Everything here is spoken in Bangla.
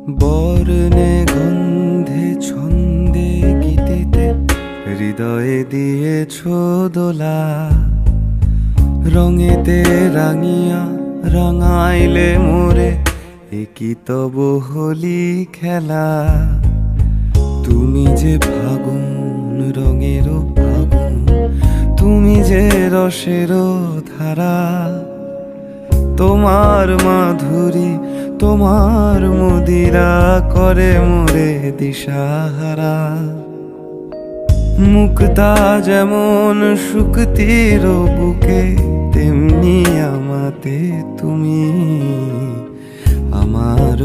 বর্ণে গন্ধে ছন্দে গীতিতে হৃদয়ে দিয়েছ দোলা, রঙেতে রাঙিয়া রাঙাইলে মোরে, একই তব হোলি খেলা। তুমি যে ফাগুন রঙেরও আগুন, তুমি যে রসেরও ধারা, তোমার মাধুরী তোমার মদিরা করে মোরে দিশাহারা। মুক্তা যেমন শুকতির বুকে, তেমনি আমাতে তুমি আমার